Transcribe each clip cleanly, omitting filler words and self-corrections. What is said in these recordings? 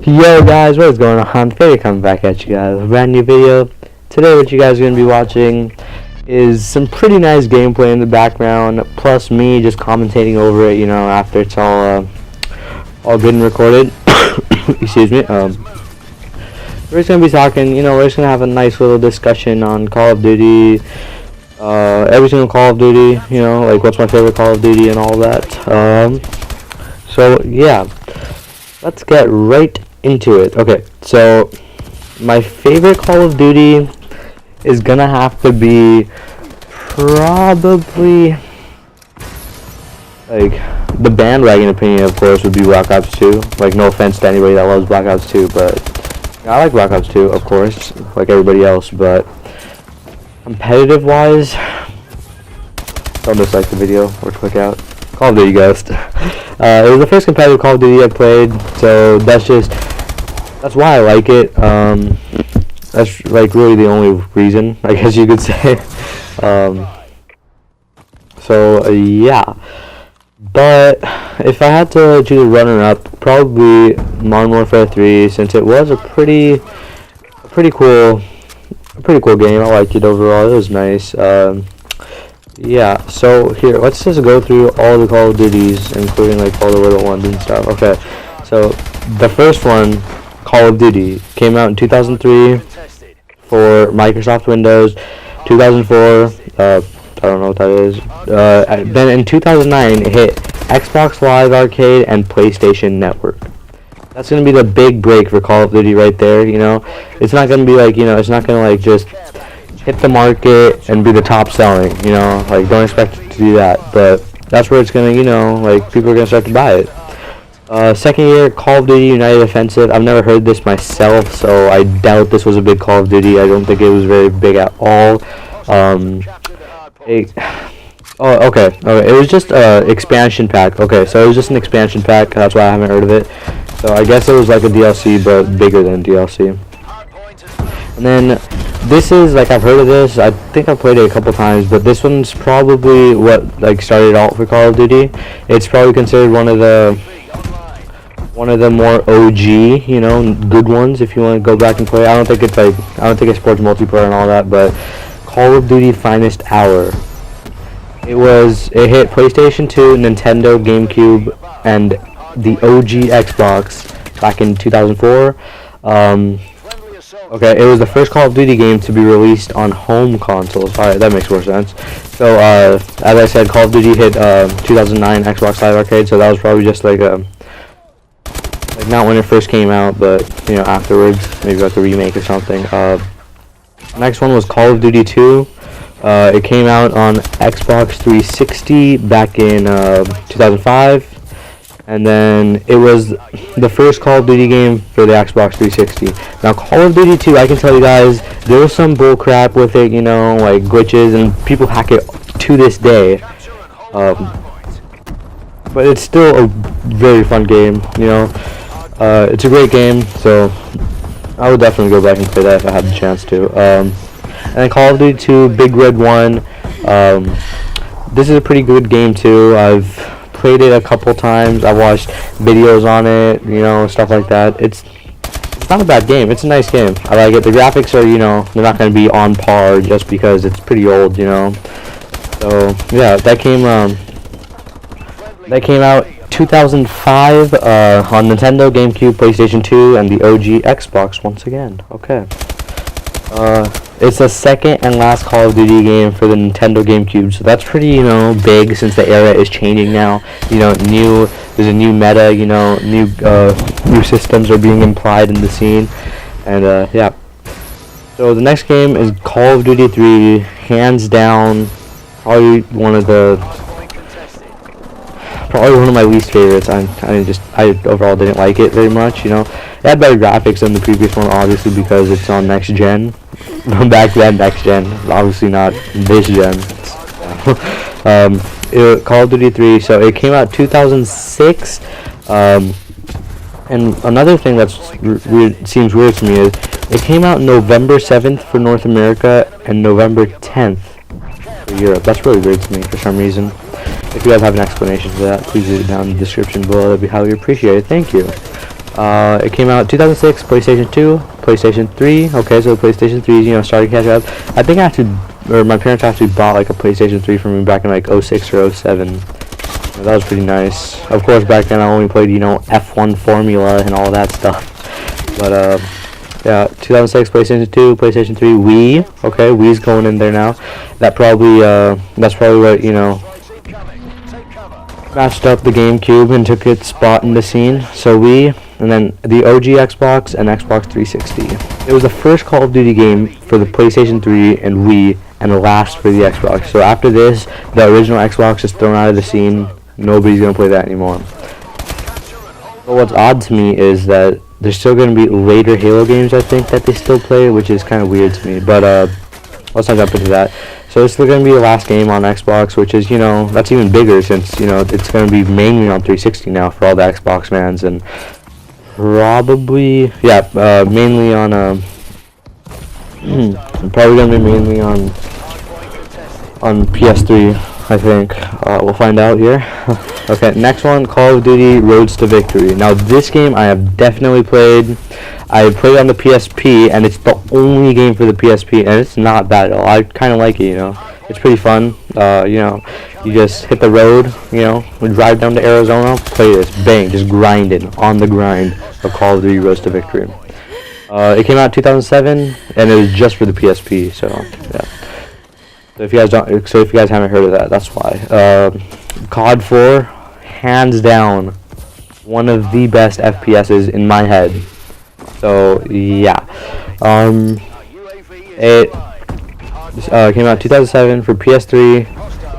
Yo guys, what is going on? Freddy coming back at you guys with a brand new video. Today what you guys are going to be watching is some pretty nice gameplay in the background, plus me just commentating over it, you know, after it's all good and recorded. Excuse me. We're just going to be talking, you know, we're just going to have a nice little discussion on Call of Duty, every single Call of Duty, you know, like what's my favorite Call of Duty and all that. So yeah, let's get right into it. Okay, so my favorite Call of Duty is gonna have to be probably, like, the bandwagon opinion, of course, would be Black Ops 2. Like, no offense to anybody that loves Black Ops 2, but I like Black Ops 2, of course, like everybody else. But competitive wise, don't dislike the video or click out. Call of Duty Ghost. It was the first competitive Call of Duty I played, so that's why I like it. That's like really the only reason, I guess you could say. Yeah. But if I had to choose a runner-up, probably Modern Warfare 3, since it was a pretty cool game. I liked it overall. It was nice. Yeah, so here, let's just go through all the Call of Duties, including like all the little ones and stuff. Okay, so the first one, Call of Duty, came out in 2003 for Microsoft Windows. 2004, I don't know what that is. Then in 2009, it hit Xbox Live Arcade and PlayStation Network. That's gonna be the big break for Call of Duty right there. You know, it's not gonna be like, you know, it's not gonna like just hit the market and be the top selling, you know, like don't expect it to do that, but that's where it's gonna, you know, like people are gonna start to buy it. Second year, Call of Duty United Offensive. I've never heard this myself, so I doubt this was a big Call of Duty. I don't think it was very big at all. It was just expansion pack. Okay, so it was just an expansion pack, that's why I haven't heard of it. So I guess it was like a DLC, but bigger than DLC. And then this is, like, I've heard of this, I think I've played it a couple times, but this one's probably what, like, started out for Call of Duty. It's probably considered one of the more OG, you know, good ones if you want to go back and play. I don't think it supports multiplayer and all that, but Call of Duty Finest Hour. It hit PlayStation 2, Nintendo, GameCube, and the OG Xbox back in 2004. Okay, it was the first Call of Duty game to be released on home consoles. Alright, that makes more sense. So, as I said, Call of Duty hit 2009 Xbox Live Arcade, so that was probably just like not when it first came out, but, you know, afterwards, maybe like a remake or something. Next one was Call of Duty 2. It came out on Xbox 360 back in 2005. And then it was the first Call of Duty game for the Xbox 360. Now, Call of Duty 2, I can tell you guys, there was some bull crap with it, you know, like glitches, and people hack it to this day. But it's still a very fun game, you know. It's a great game, so I would definitely go back and play that if I had the chance to. And then Call of Duty 2, Big Red 1. This is a pretty good game too. I've played it a couple times. I watched videos on it, you know, stuff like that. It's not a bad game. It's a nice game. I like it. The graphics are, you know, they're not going to be on par just because it's pretty old, you know. So yeah, that came out 2005 on Nintendo, GameCube, PlayStation 2, and the OG Xbox once again. Okay. It's the second and last Call of Duty game for the Nintendo GameCube, so that's pretty, you know, big since the era is changing now. You know, there's a new meta, you know, new systems are being implied in the scene, and yeah. So the next game is Call of Duty 3, hands down, probably one of my least favorites. I overall didn't like it very much, you know. It had better graphics than the previous one, obviously, because it's on next gen. Back then, next gen, obviously not this gen. Call of Duty 3, so it came out 2006. And another thing that's seems weird to me is it came out November 7th for North America and November 10th for Europe. That's really weird to me for some reason. If you guys have an explanation for that, please leave it down in the description below. That'd be highly appreciated. Thank you. It came out 2006, PlayStation 2, PlayStation 3. Okay, so the PlayStation 3, you know, started catching up. I think I actually, or my parents actually bought like a PlayStation 3 for me back in like 06 or 07. That was pretty nice. Of course, back then I only played, you know, F1 Formula and all that stuff. But yeah, 2006 PlayStation 2, PlayStation 3, Wii. Okay, Wii's going in there now. That's probably what, you know, matched up the GameCube and took its spot in the scene. So Wii, and then the OG Xbox and Xbox 360. It was the first Call of Duty game for the PlayStation 3 and Wii, and the last for the Xbox. So after this, the original Xbox is thrown out of the scene. Nobody's gonna play that anymore. But what's odd to me is that there's still gonna be later Halo games, I think, that they still play, which is kind of weird to me. But let's not jump into that. So it's still gonna be the last game on Xbox, which is, you know, that's even bigger since, you know, it's gonna be mainly on 360 now for all the Xbox fans, and probably, yeah, mainly on probably gonna be mainly on PS3. I think. We'll find out here. Okay, next one, Call of Duty Roads to Victory. Now, this game I have definitely played. I played it on the PSP, and it's the only game for the PSP, and it's not bad at all. I kind of like it, you know. It's pretty fun. You know, you just hit the road, you know, we drive down to Arizona, play this, bang, just grinding, on the grind of Call of Duty Roads to Victory. It came out in 2007, and it was just for the PSP, so, yeah. So if you guys haven't heard of that, that's why. COD 4, hands down, one of the best FPSs in my head. So yeah, it came out 2007 for PS3.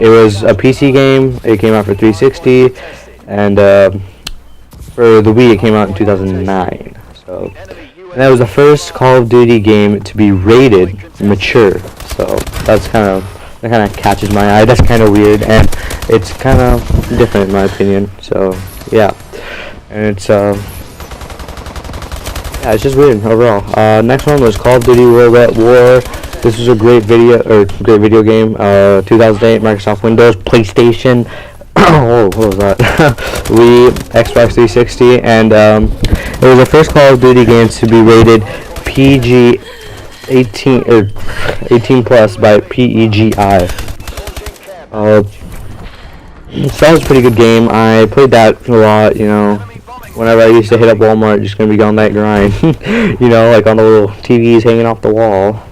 It was a PC game. It came out for 360, and for the Wii, it came out in 2009. So, and that was the first Call of Duty game to be rated mature. So that kind of catches my eye. That's kind of weird, and it's kind of different in my opinion. So yeah, and it's yeah, it's just weird overall. Next one was Call of Duty World at War. This was a great video game. 2008, Microsoft Windows, PlayStation. Oh, what was that? Wii, Xbox 360, and it was the first Call of Duty game to be rated PG 18 or 18 plus by PEGI. So that was a pretty good game. I played that a lot, you know. Whenever I used to hit up Walmart, just gonna be on that grind, you know, like on the little TVs hanging off the wall.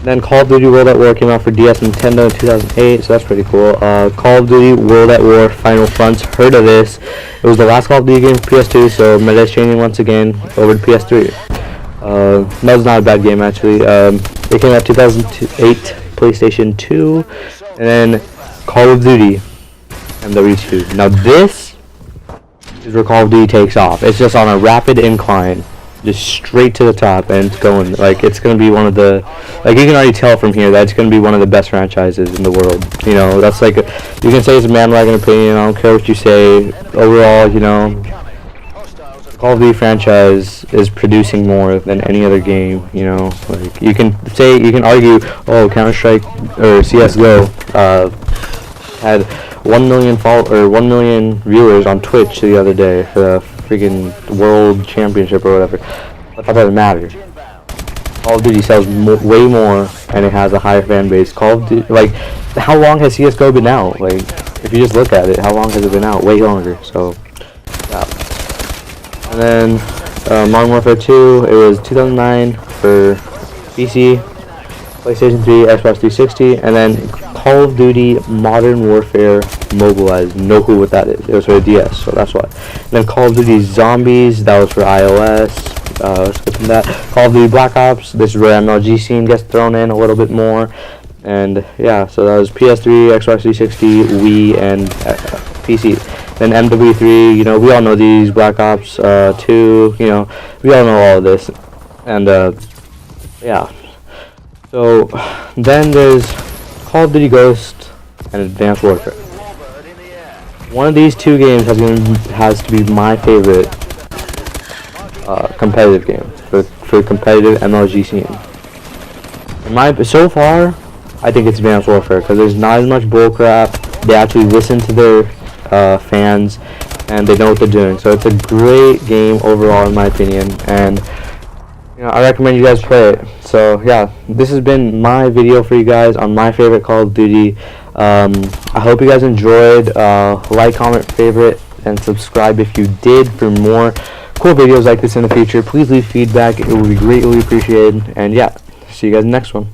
Then Call of Duty World at War came out for DS and Nintendo in 2008, so that's pretty cool. Call of Duty World at War Final Fronts, heard of this? It was the last Call of Duty game for PS2, so meta is changing once again over to PS3. That was not a bad game actually. It came out 2008, PlayStation 2, and then Call of Duty MW2. Now this is where Call of Duty takes off. It's just on a rapid incline, just straight to the top, and it's going, like, it's going to be one of the, like, you can already tell from here that it's going to be one of the best franchises in the world. You know, that's like, you can say it's a bandwagon opinion, I don't care what you say. Overall, you know, Call of Duty franchise is producing more than any other game, you know. Like, you can argue, oh, Counter-Strike or CSGO had 1 million 1 million viewers on Twitch the other day for the freaking World Championship or whatever. But that doesn't matter. Call of Duty sells way more, and it has a higher fan base. Call of Duty, like, how long has CSGO been out? Like, if you just look at it, how long has it been out? Way longer. So, yeah. And then Modern Warfare 2, it was 2009 for PC, PlayStation 3, Xbox 360, and then Call of Duty Modern Warfare Mobilized. Know who what that is? It was for the DS, so that's why. And then Call of Duty Zombies, that was for iOS. Let's get from that. Call of Duty Black Ops, this is where MLG scene gets thrown in a little bit more. And yeah, so that was PS3, Xbox 360, Wii, and PC. Then MW3, you know, we all know these, Black Ops 2, you know, we all know all of this. And yeah. So then there's Call of Duty Ghost and Advanced Warfare. One of these two games has to be my favorite competitive game for competitive MLG scene. So far, I think it's Advanced Warfare because there's not as much bullcrap. They actually listen to their fans, and they know what they're doing. So it's a great game overall, in my opinion, and I recommend you guys play it. So yeah, this has been my video for you guys on my favorite Call of Duty. I hope you guys enjoyed. Like, comment, favorite, and subscribe if you did for more cool videos like this in the future. Please leave feedback, it will be greatly appreciated. And yeah, see you guys in the next one.